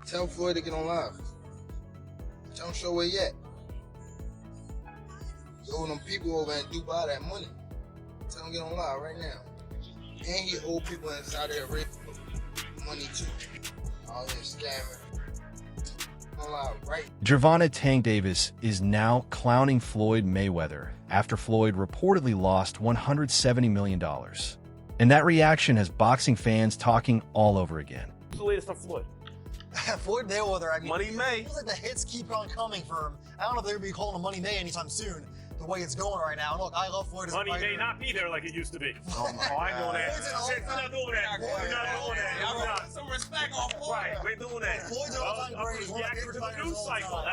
Tell Floyd to get on live. Tell him show where he at. He owe them people over in Dubai that money. Tell him to get on live right now. And he owe people in Saudi Arabia money too. All this scamming. On live right. Gervonta Tank Davis is now clowning Floyd Mayweather after Floyd reportedly lost $170 million. And that reaction has boxing fans talking all over again. What's the latest on Floyd? Floyd Mayweather, I mean, Money May. It feels like the hits keep on coming for him. I don't know if they're going to be calling him Money May anytime soon, the way it's going right now. And look, I love Floyd as a Money fighter. may not be there like it used to be. Oh, I ain't doing that. Floyd's an all-time- We're not doing that. We're not doing that. I'm not. Some respect on Floyd. Right, we're doing that. Floyd's an all-time great. He's one of my Reacting favorite to the fighters news of all cycle. time.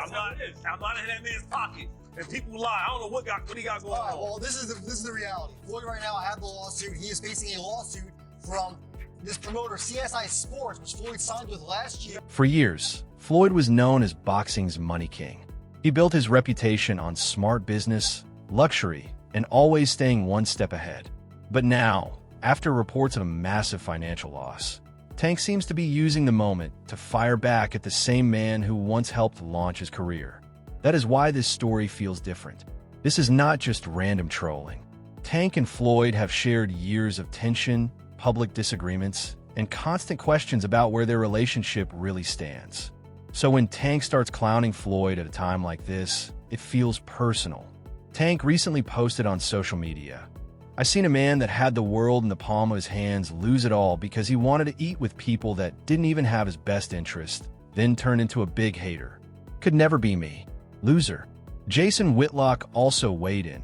I'm not in that man's pocket. And people lie. I don't know what he got going All right, on. well, this is the reality. Floyd right now had the lawsuit. He is facing a lawsuit from this promoter, CSI Sports, which Floyd signed with last year. For years, Floyd was known as boxing's money king. He built his reputation on smart business, luxury, and always staying one step ahead. But now, after reports of a massive financial loss, Tank seems to be using the moment to fire back at the same man who once helped launch his career. That is why this story feels different. This is not just random trolling. Tank and Floyd have shared years of tension, public disagreements, and constant questions about where their relationship really stands. So when Tank starts clowning Floyd at a time like this, it feels personal. Tank recently posted on social media, "I seen a man that had the world in the palm of his hands lose it all because he wanted to eat with people that didn't even have his best interest, then turned into a big hater. Could never be me. Loser." Jason Whitlock also weighed in,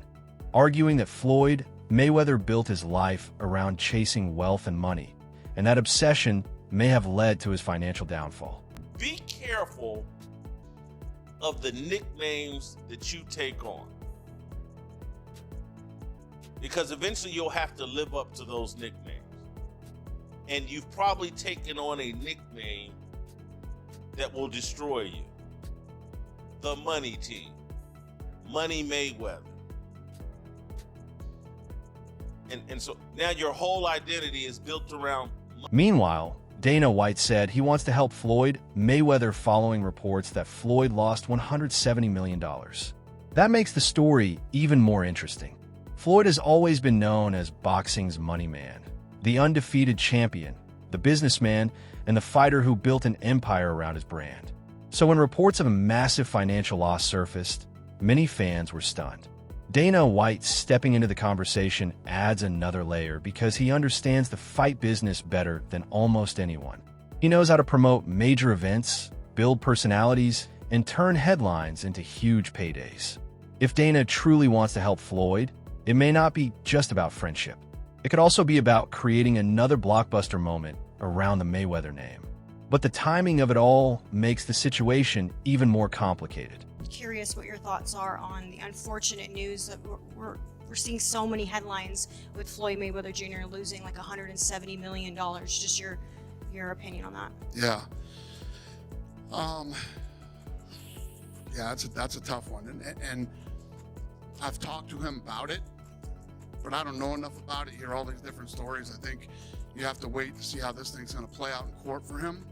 arguing that Floyd Mayweather built his life around chasing wealth and money, and that obsession may have led to his financial downfall. Be careful of the nicknames that you take on, because eventually you'll have to live up to those nicknames. And you've probably taken on a nickname that will destroy you. The Money Team, Money Mayweather. And so now your whole identity is built around. Meanwhile, Dana White said he wants to help Floyd Mayweather following reports that Floyd lost $170 million. That makes the story even more interesting. Floyd has always been known as boxing's money man, the undefeated champion, the businessman, and the fighter who built an empire around his brand. So when reports of a massive financial loss surfaced, many fans were stunned. Dana White stepping into the conversation adds another layer because he understands the fight business better than almost anyone. He knows how to promote major events, build personalities, and turn headlines into huge paydays. If Dana truly wants to help Floyd, it may not be just about friendship. It could also be about creating another blockbuster moment around the Mayweather name. But the timing of it all makes the situation even more complicated. Curious what your thoughts are on the unfortunate news that we're seeing so many headlines with Floyd Mayweather Jr. losing like $170 million. Just your opinion on that. Yeah. Yeah, that's a tough one. And I've talked to him about it, but I don't know enough about it. Hear all these different stories. I think you have to wait to see how this thing's going to play out in court for him.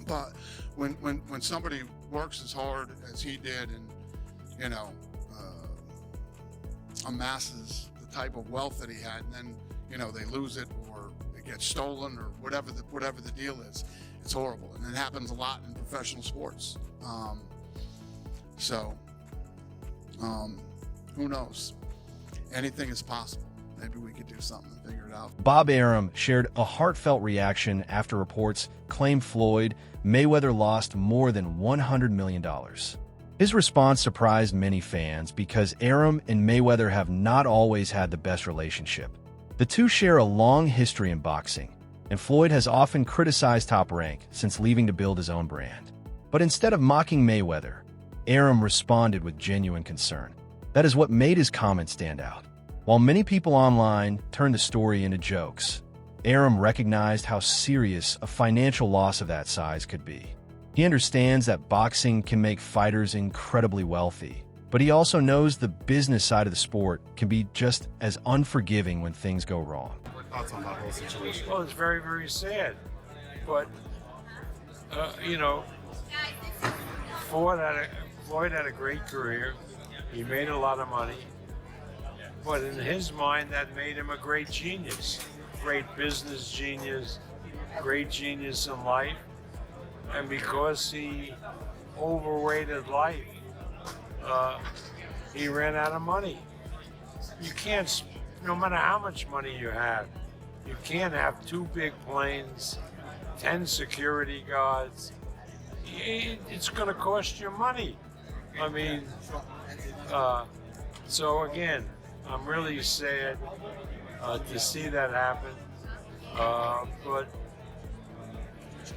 But when somebody works as hard as he did and, amasses the type of wealth that he had, and then, they lose it or it gets stolen or whatever the deal is, it's horrible. And it happens a lot in professional sports. Who knows? Anything is possible. Maybe we could do something and figure it out. Bob Arum shared a heartfelt reaction after reports claimed Floyd Mayweather lost more than $100 million. His response surprised many fans because Arum and Mayweather have not always had the best relationship. The two share a long history in boxing, and Floyd has often criticized Top Rank since leaving to build his own brand. But instead of mocking Mayweather, Arum responded with genuine concern. That is what made his comments stand out. While many people online turned the story into jokes, Arum recognized how serious a financial loss of that size could be. He understands that boxing can make fighters incredibly wealthy, but he also knows the business side of the sport can be just as unforgiving when things go wrong. What thoughts on that whole situation? Well, it's very, very sad. But you know, Floyd had a great career. He made a lot of money. But in his mind, that made him a great genius, great business genius, great genius in life. And because he overrated life, he ran out of money. You can't, no matter how much money you have, you can't have 2 big planes, 10 security guards. It's going to cost you money. I mean, so again, I'm really sad to see that happen. But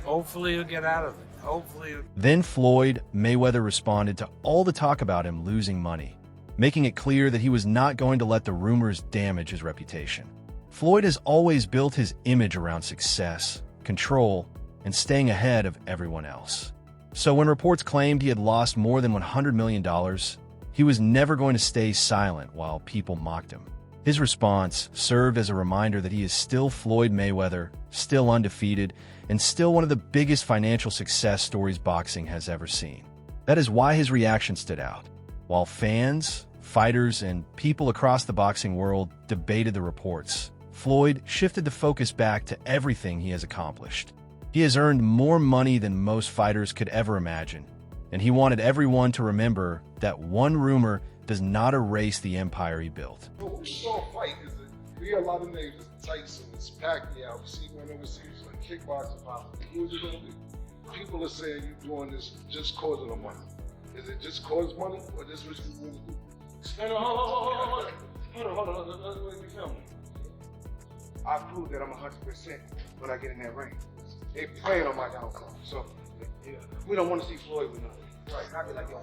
hopefully he'll get out of it. Then Floyd Mayweather responded to all the talk about him losing money, making it clear that he was not going to let the rumors damage his reputation. Floyd has always built his image around success, control, and staying ahead of everyone else. So when reports claimed he had lost more than $100 million, he was never going to stay silent while people mocked him. His response served as a reminder that he is still Floyd Mayweather, still undefeated, and still one of the biggest financial success stories boxing has ever seen. That is why his reaction stood out. While fans, fighters, and people across the boxing world debated the reports, Floyd shifted the focus back to everything he has accomplished. He has earned more money than most fighters could ever imagine, and he wanted everyone to remember that one rumor does not erase the empire he built. What we saw fight is that we hear a lot of names, it's Tyson, it's Pacquiao, we see one overseas like kickboxing, what is it gonna do? People are saying you're doing this just cause of the money. Is it just cause money, or this what you want to do? Hold on, let me film it. I prove that I'm 100% when I get in that ring. They playing on my downfall, so we don't want to see Floyd with nothing. Right, I be like, yo.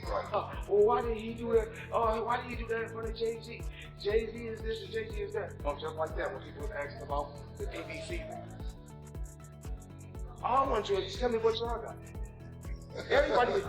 Right. Well, why did he do that? Why did he do that in front of Jay-Z? Jay-Z is this and Jay-Z is that. Just like that when people was asking about the BBC. All I want you to just tell me what y'all got. Everybody,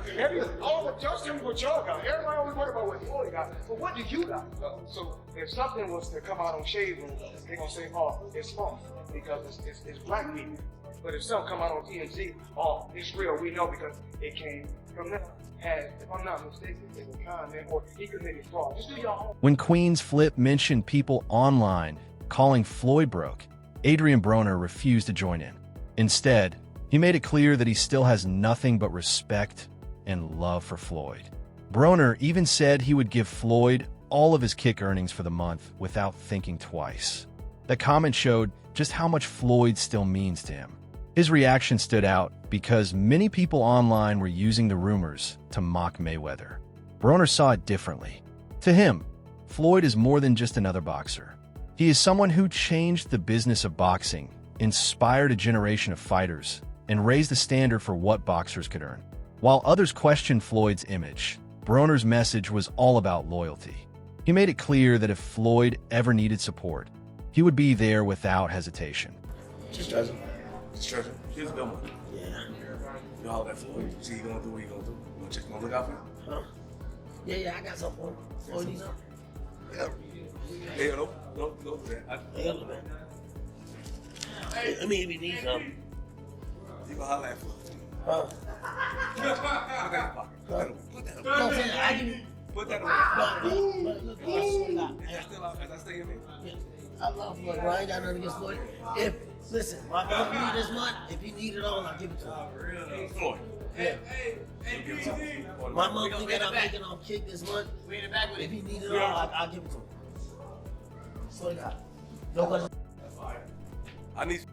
just tell me what y'all got. Everybody always worry about what Floyd got. But what do you got? So if something was to come out on Shade Room, they're going to say, oh, it's false because it's black people. But if something come out on TMZ, oh, it's real, we know because it came from them. If I'm not mistaken, it's a comment or he committed fraud. Just do your own. When Queen's Flip mentioned people online calling Floyd broke, Adrian Broner refused to join in. Instead, he made it clear that he still has nothing but respect and love for Floyd. Broner even said he would give Floyd all of his kick earnings for the month without thinking twice. That comment showed just how much Floyd still means to him. His reaction stood out because many people online were using the rumors to mock Mayweather. Broner saw it differently. To him, Floyd is more than just another boxer. He is someone who changed the business of boxing, inspired a generation of fighters, and raised the standard for what boxers could earn. While others questioned Floyd's image, Broner's message was all about loyalty. He made it clear that if Floyd ever needed support, he would be there without hesitation. Just trust him. Just trust him. He's a good one. Yeah. You know that Floyd. See, you gonna do what you gonna do. You gonna check, you gonna look out for him? Huh? Yeah, I got something for him. Floyd needs something. Yeah. Hey, no, man. I mean, if he needs something. You gonna holler at Floyd. Huh? Put that in your pocket. Put that in your pocket. Put that away. Look, as I stay in here. Yeah. I love Floyd, bro. I ain't got nothing against Floyd. Listen, my mom need this month. If he need it all, I'll give it to him. Floyd. Yeah. Hey, my monthly that I'm making on kick this month, if he need it all, I'll give it to him. Floyd got it. No question.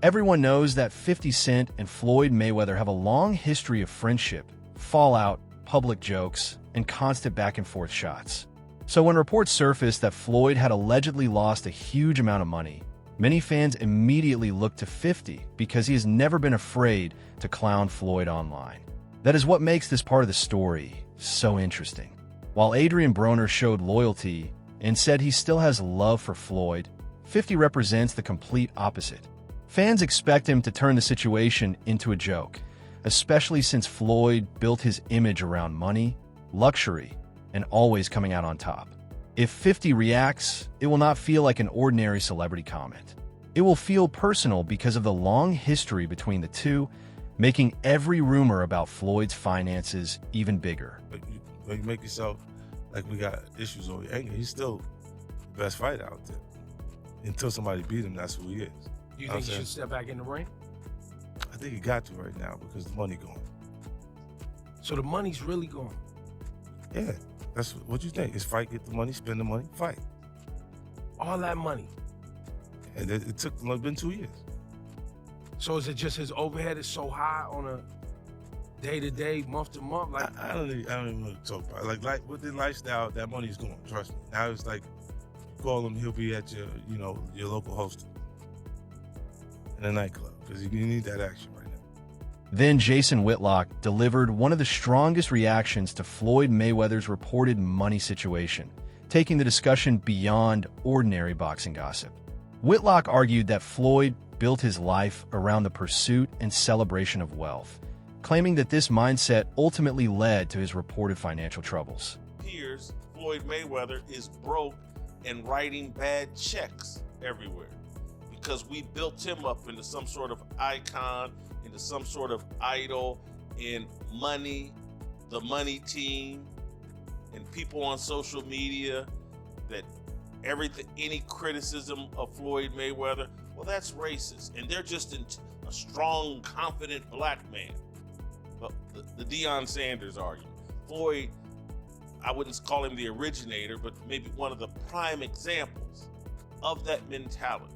Everyone knows that 50 Cent and Floyd Mayweather have a long history of friendship, fallout, public jokes, and constant back-and-forth shots. So when reports surfaced that Floyd had allegedly lost a huge amount of money, many fans immediately looked to 50 because he has never been afraid to clown Floyd online. That is what makes this part of the story so interesting. While Adrian Broner showed loyalty and said he still has love for Floyd, 50 represents the complete opposite. Fans expect him to turn the situation into a joke, especially since Floyd built his image around money, luxury, and always coming out on top. If 50 reacts, it will not feel like an ordinary celebrity comment. It will feel personal because of the long history between the two, making every rumor about Floyd's finances even bigger. When you make yourself like we got issues over your anger, he's still the best fighter out there. Until somebody beat him, that's who he is. Do you think he should step back in the ring? I think he got to right now because the money gone. So the money's really gone? Yeah, that's what you think. It's fight, get the money, spend the money, fight. All that money? And it took, it's been 2 years. So is it just his overhead is so high on a day-to-day, month-to-month? Like I don't even want to talk about it. Like with the lifestyle, that money's gone, trust me. Now it's like, call him, he'll be at your, your local host in a nightclub because you need that action right now. Then Jason Whitlock delivered one of the strongest reactions to Floyd Mayweather's reported money situation, taking the discussion beyond ordinary boxing gossip. Whitlock argued that Floyd built his life around the pursuit and celebration of wealth, claiming that this mindset ultimately led to his reported financial troubles. Appears Floyd Mayweather is broke and writing bad checks everywhere because we built him up into some sort of icon, into some sort of idol in money, the money team, and people on social media that any criticism of Floyd Mayweather, well, that's racist. And they're just a strong, confident black man. But the Deion Sanders argument. Floyd, I wouldn't call him the originator, but maybe one of the prime examples of that mentality.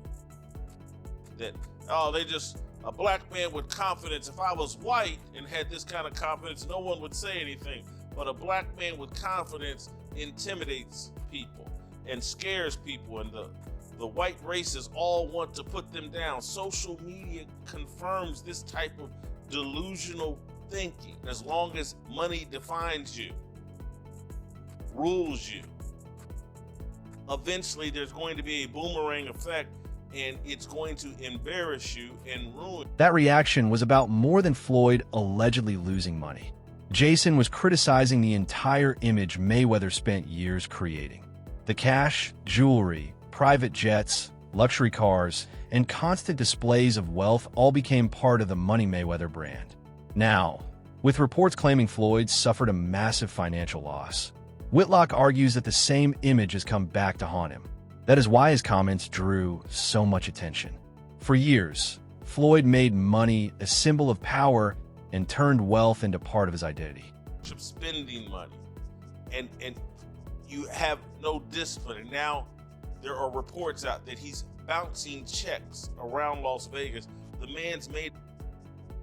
That, a black man with confidence. If I was white and had this kind of confidence, no one would say anything. But a black man with confidence intimidates people and scares people, and the white races all want to put them down. Social media confirms this type of delusional thinking. As long as money defines you, rules you, eventually there's going to be a boomerang effect, and it's going to embarrass you and ruin. That reaction was about more than Floyd allegedly losing money. Jason was criticizing the entire image Mayweather spent years creating. The cash, jewelry, private jets, luxury cars, and constant displays of wealth all became part of the Money Mayweather brand. Now, with reports claiming Floyd suffered a massive financial loss, Whitlock argues that the same image has come back to haunt him. That is why his comments drew so much attention. For years, Floyd made money a symbol of power and turned wealth into part of his identity. Spending money, and you have no discipline. And now there are reports out that he's bouncing checks around Las Vegas. The man's made.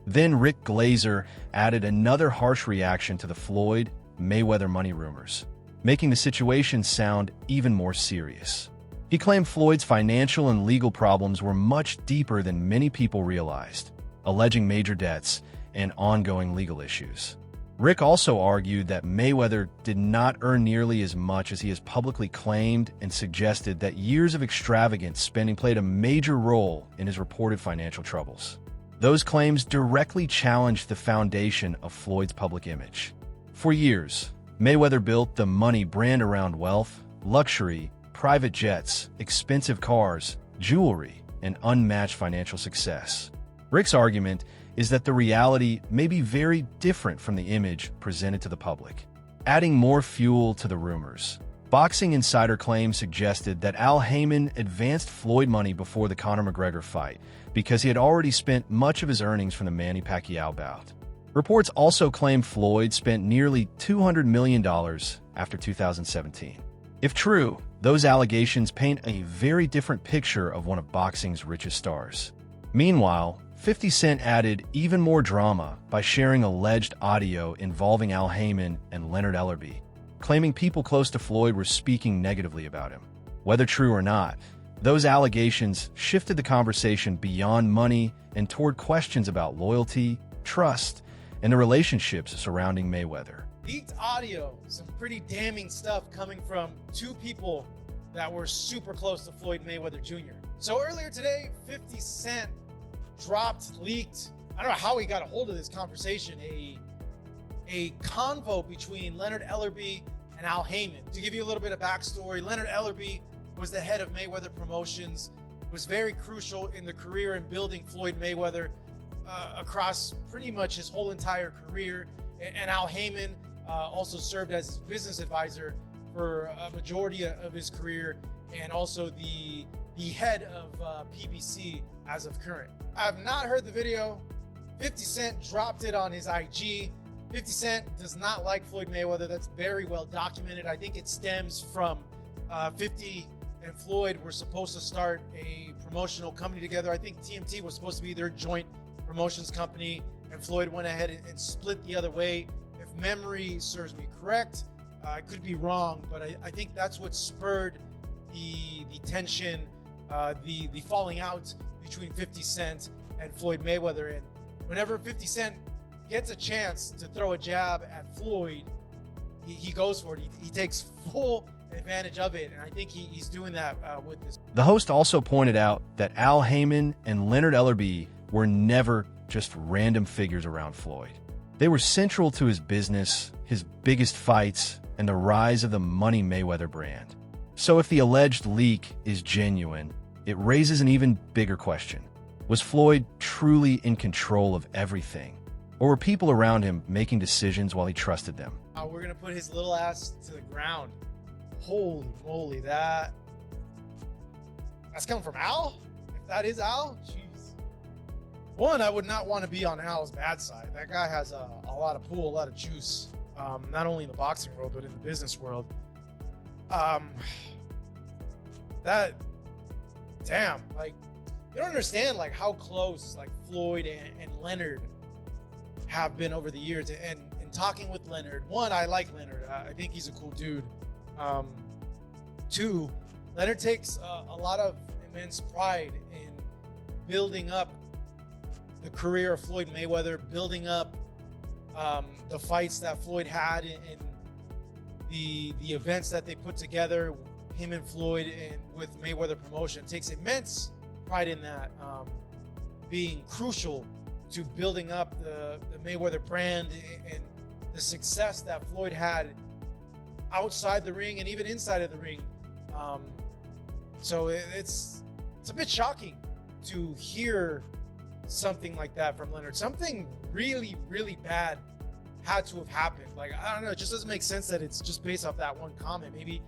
Then Rick Glazer added another harsh reaction to the Floyd Mayweather money rumors, making the situation sound even more serious. He claimed Floyd's financial and legal problems were much deeper than many people realized, alleging major debts and ongoing legal issues. Rick also argued that Mayweather did not earn nearly as much as he has publicly claimed, and suggested that years of extravagant spending played a major role in his reported financial troubles. Those claims directly challenged the foundation of Floyd's public image. For years, Mayweather built the money brand around wealth, luxury, private jets, expensive cars, jewelry, and unmatched financial success. Rick's argument is that the reality may be very different from the image presented to the public. Adding more fuel to the rumors, Boxing Insider claims suggested that Al Haymon advanced Floyd money before the Conor McGregor fight because he had already spent much of his earnings from the Manny Pacquiao bout. Reports also claim Floyd spent nearly $200 million after 2017. If true, those allegations paint a very different picture of one of boxing's richest stars. Meanwhile, 50 Cent added even more drama by sharing alleged audio involving Al Haymon and Leonard Ellerbe, claiming people close to Floyd were speaking negatively about him. Whether true or not, those allegations shifted the conversation beyond money and toward questions about loyalty, trust, and the relationships surrounding Mayweather. Leaked audio, some pretty damning stuff coming from two people that were super close to Floyd Mayweather Jr. So earlier today, 50 Cent leaked, I don't know how he got a hold of this conversation, a convo between Leonard Ellerbe and Al Haymon. To give you a little bit of backstory, Leonard Ellerbe was the head of Mayweather Promotions, was very crucial in the career and building Floyd Mayweather. across pretty much his whole entire career. And Al Heyman also served as his business advisor for a majority of his career, and also the head of PBC as of current. I have not heard the video. 50 Cent dropped it on his IG. 50 Cent does not like Floyd Mayweather. That's very well documented. I think it stems from 50 and Floyd were supposed to start a promotional company together. I think TMT was supposed to be their joint promotions company, and Floyd went ahead and split the other way. If memory serves me correct, I could be wrong, but I think that's what spurred the tension, the falling out between 50 Cent and Floyd Mayweather. And whenever 50 Cent gets a chance to throw a jab at Floyd, he goes for it. He takes full advantage of it, and I think he's doing that with this. The host also pointed out that Al Heyman and Leonard Ellerbe were never just random figures around Floyd. They were central to his business, his biggest fights, and the rise of the Money Mayweather brand. So if the alleged leak is genuine, it raises an even bigger question. Was Floyd truly in control of everything? Or were people around him making decisions while he trusted them? We're going to put his little ass to the ground. Holy moly, that's coming from Al? If that is Al, jeez. One, I would not want to be on Al's bad side. That guy has a lot of pull, a lot of juice, not only in the boxing world, but in the business world. Damn, like, you don't understand, like, how close, like, Floyd and Leonard have been over the years. And talking with Leonard, one, I like Leonard. I think he's a cool dude. Two, Leonard takes a lot of immense pride in building up the career of Floyd Mayweather, building up the fights that Floyd had in the events that they put together, him and Floyd, and with Mayweather Promotion. Takes immense pride in that, being crucial to building up the Mayweather brand and the success that Floyd had outside the ring and even inside of the ring. So it's a bit shocking to hear something like that from Leonard. Something really, really bad had to have happened. Like, I don't know, it just doesn't make sense that it's just based off that one comment. Maybe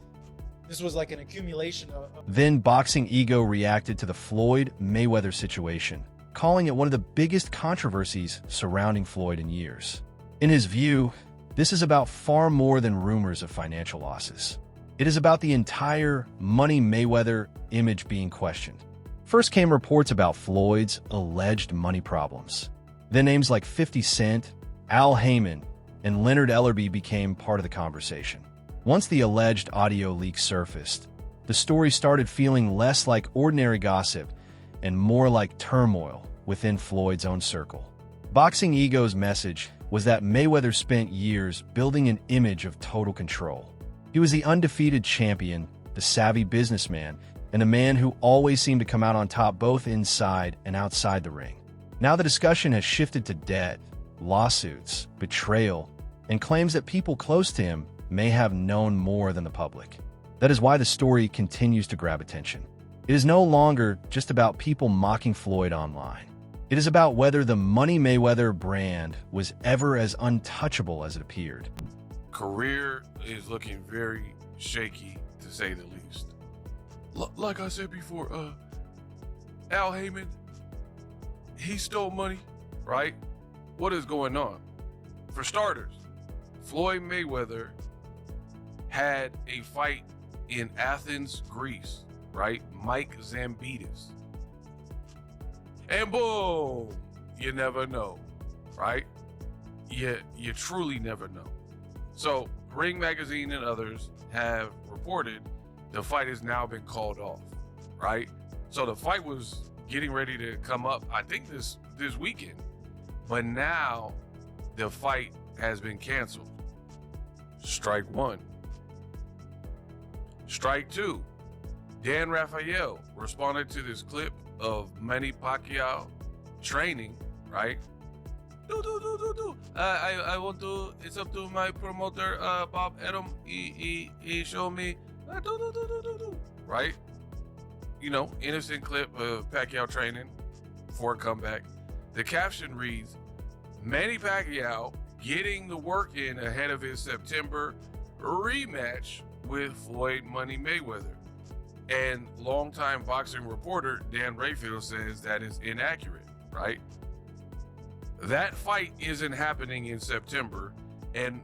this was like an accumulation of... Then Boxing Ego reacted to the Floyd Mayweather situation, calling it one of the biggest controversies surrounding Floyd in years. In his view, this is about far more than rumors of financial losses. It is about the entire Money Mayweather image being questioned. First came reports about Floyd's alleged money problems. Then names like 50 Cent, Al Heyman, and Leonard Ellerbe became part of the conversation. Once the alleged audio leak surfaced, the story started feeling less like ordinary gossip and more like turmoil within Floyd's own circle. Boxing Ego's message was that Mayweather spent years building an image of total control. He was the undefeated champion, the savvy businessman, and a man who always seemed to come out on top both inside and outside the ring. Now the discussion has shifted to debt, lawsuits, betrayal, and claims that people close to him may have known more than the public. That is why the story continues to grab attention. It is no longer just about people mocking Floyd online. It is about whether the Money Mayweather brand was ever as untouchable as it appeared. Career is looking very shaky, to say the least. Like I said before, Al Heyman, he stole money, right? What is going on? For starters, Floyd Mayweather had a fight in Athens, Greece, right? Mike Zambitis. And boom, you never know, right? You truly never know. So Ring Magazine and others have reported the fight has now been called off, right? So the fight was getting ready to come up, I think this weekend, but now the fight has been canceled. Strike one. Strike two. Dan Rafael responded to this clip of Manny Pacquiao training, right? I want to, it's up to my promoter, Bob Adam. He showed me, right? You know, innocent clip of Pacquiao training for a comeback. The caption reads, Manny Pacquiao getting the work in ahead of his September rematch with Floyd Money Mayweather. And longtime boxing reporter Dan Rayfield says that is inaccurate, right? That fight isn't happening in September, and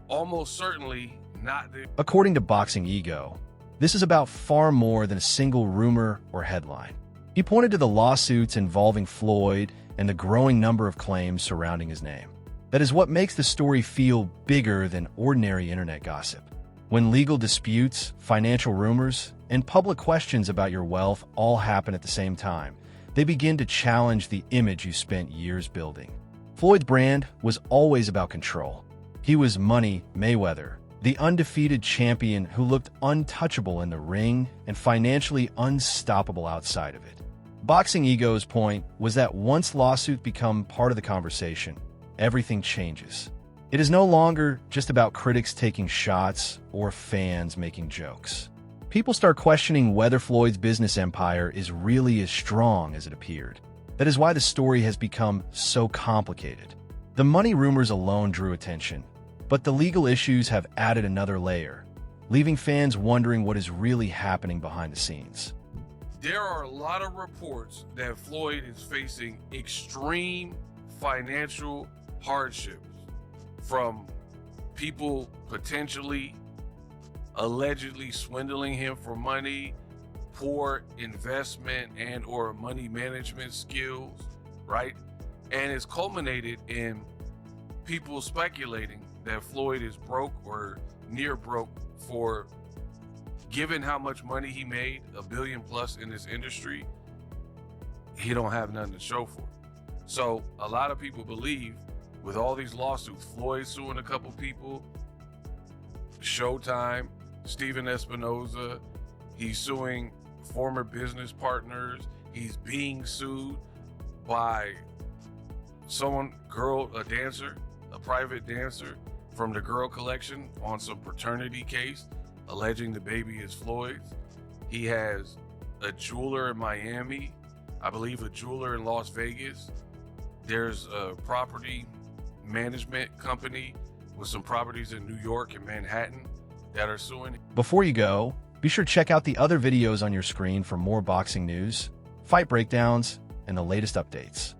almost certainly not the... According to Boxing Ego, this is about far more than a single rumor or headline. He pointed to the lawsuits involving Floyd and the growing number of claims surrounding his name. That is what makes the story feel bigger than ordinary internet gossip. When legal disputes, financial rumors, and public questions about your wealth all happen at the same time, they begin to challenge the image you spent years building. Floyd's brand was always about control. He was Money Mayweather, the undefeated champion who looked untouchable in the ring and financially unstoppable outside of it. Boxing Ego's point was that once lawsuits become part of the conversation, everything changes. It is no longer just about critics taking shots or fans making jokes. People start questioning whether Floyd's business empire is really as strong as it appeared. That is why the story has become so complicated. The money rumors alone drew attention, but the legal issues have added another layer, leaving fans wondering what is really happening behind the scenes. There are a lot of reports that Floyd is facing extreme financial hardships from people potentially, allegedly swindling him for money, poor investment and or money management skills, right? And it's culminated in people speculating that Floyd is broke or near broke for, given how much money he made, $1 billion plus in this industry, he don't have nothing to show for it. So a lot of people believe with all these lawsuits, Floyd suing a couple people, Showtime, Steven Espinoza, he's suing former business partners, he's being sued by someone, a dancer, a private dancer from the Girl Collection on some paternity case, alleging the baby is Floyd's. He has a jeweler in Miami, I believe a jeweler in Las Vegas. There's a property management company with some properties in New York and Manhattan that are suing. Before you go, be sure to check out the other videos on your screen for more boxing news, fight breakdowns, and the latest updates.